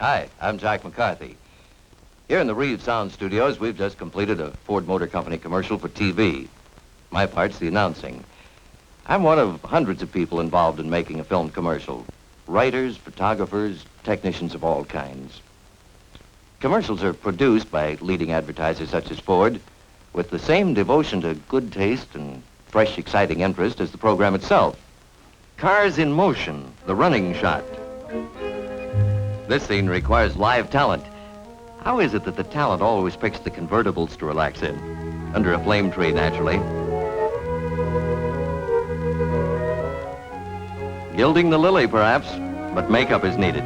Hi, I'm Jack McCarthy. Here in the Reeves Sound Studios, we've just completed a Ford Motor Company commercial for TV. My part's the announcing. I'm one of hundreds of people involved in making a film commercial. Writers, photographers, technicians of all kinds. Commercials are produced by leading advertisers such as Ford with the same devotion to good taste and fresh, exciting interest as the program itself. Cars in motion, the running shot. This scene requires live talent. How is it that the talent always picks the convertibles to relax in? Under a flame tree, naturally. Gilding the lily, perhaps, but makeup is needed.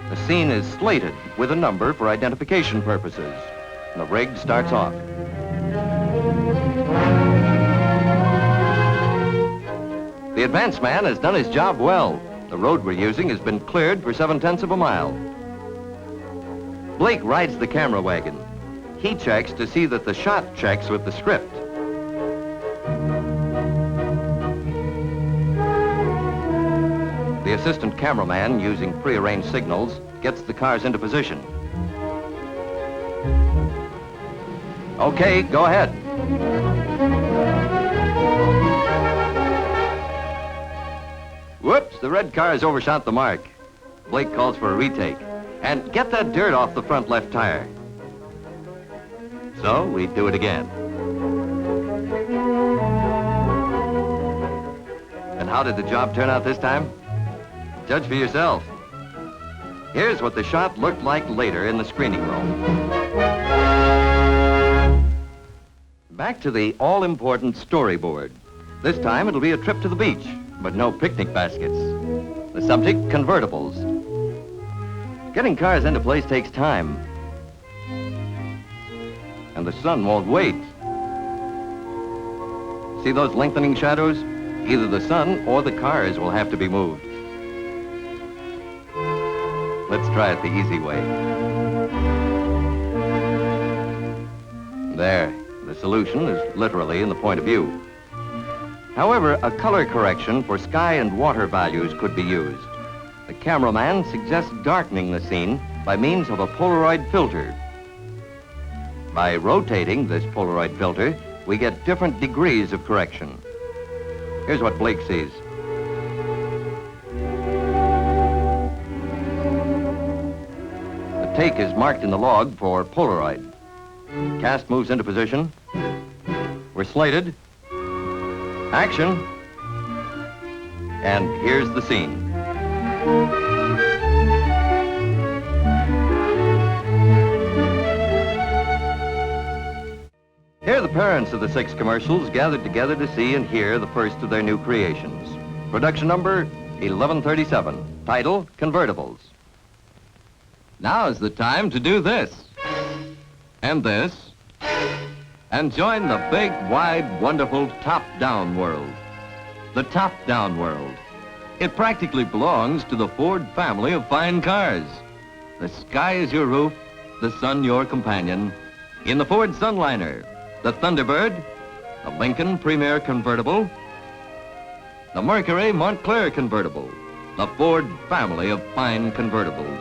The scene is slated with a number for identification purposes. And the rig starts off. The advance man has done his job well. The road we're using has been cleared for 7/10 of a mile. Blake rides the camera wagon. He checks to see that the shot checks with the script. The assistant cameraman, using prearranged signals, gets the cars into position. Okay, go ahead. Whoops, the red car has overshot the mark. Blake calls for a retake. And get that dirt off the front left tire. So we do it again. And how did the job turn out this time? Judge for yourself. Here's what the shot looked like later in the screening room. Back to the all-important storyboard. This time it'll be a trip to the beach, but no picnic baskets. The subject, convertibles. Getting cars into place takes time. And the sun won't wait. See those lengthening shadows? Either the sun or the cars will have to be moved. Let's try it the easy way. There, the solution is literally in the point of view. However, a color correction for sky and water values could be used. The cameraman suggests darkening the scene by means of a Polaroid filter. By rotating this Polaroid filter, we get different degrees of correction. Here's what Blake sees. The take is marked in the log for Polaroid. Cast moves into position. We're slated. Action. And here's the scene. Here are the parents of the 6 commercials gathered together to see and hear the first of their new creations. Production number 1137. Title, Convertibles. Now's the time to do this. And this. And join the big, wide, wonderful top-down world. The top-down world. It practically belongs to the Ford family of fine cars. The sky is your roof, the sun your companion. In the Ford Sunliner, the Thunderbird, the Lincoln Premiere convertible, the Mercury Montclaire convertible, the Ford family of fine convertibles.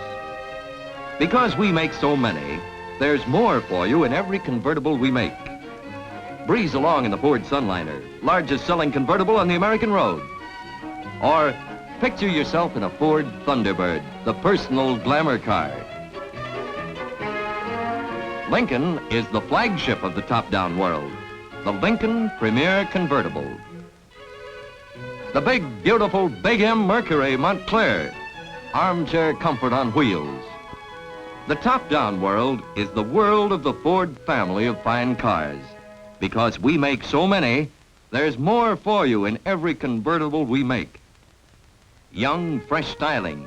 Because we make so many, there's more for you in every convertible we make. Breeze along in the Ford Sunliner, largest selling convertible on the American road. Or picture yourself in a Ford Thunderbird, the personal glamour car. Lincoln is the flagship of the top-down world, the Lincoln Premiere convertible. The big, beautiful Big M Mercury Montclaire, armchair comfort on wheels. The top-down world is the world of the Ford family of fine cars. Because we make so many, there's more for you in every convertible we make. Young, fresh styling.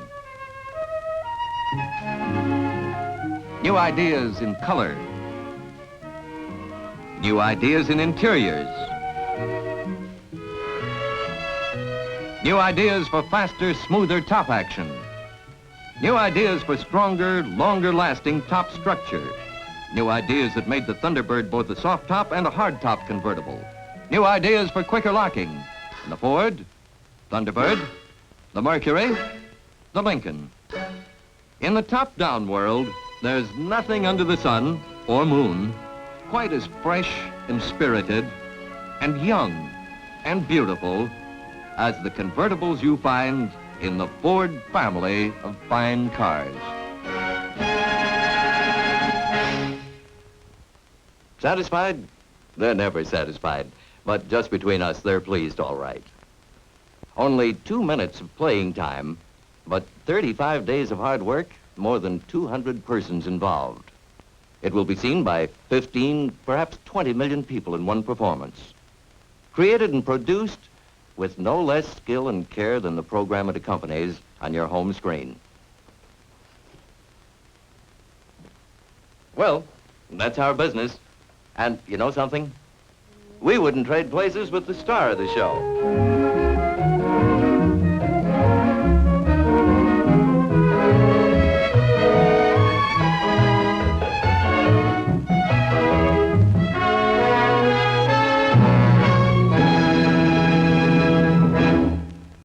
New ideas in color. New ideas in interiors. New ideas for faster, smoother top action. New ideas for stronger, longer-lasting top structure. New ideas that made the Thunderbird both a soft top and a hard top convertible. New ideas for quicker locking. And the Ford, Thunderbird, the Mercury, the Lincoln. In the top-down world, there's nothing under the sun or moon quite as fresh and spirited and young and beautiful as the convertibles you find in the Ford family of fine cars. Satisfied? They're never satisfied, but just between us, they're pleased all right. Only 2 minutes of playing time, but 35 days of hard work, more than 200 persons involved. It will be seen by 15, perhaps 20 million people in one performance. Created and produced with no less skill and care than the program it accompanies on your home screen. Well, that's our business. And you know something? We wouldn't trade places with the star of the show.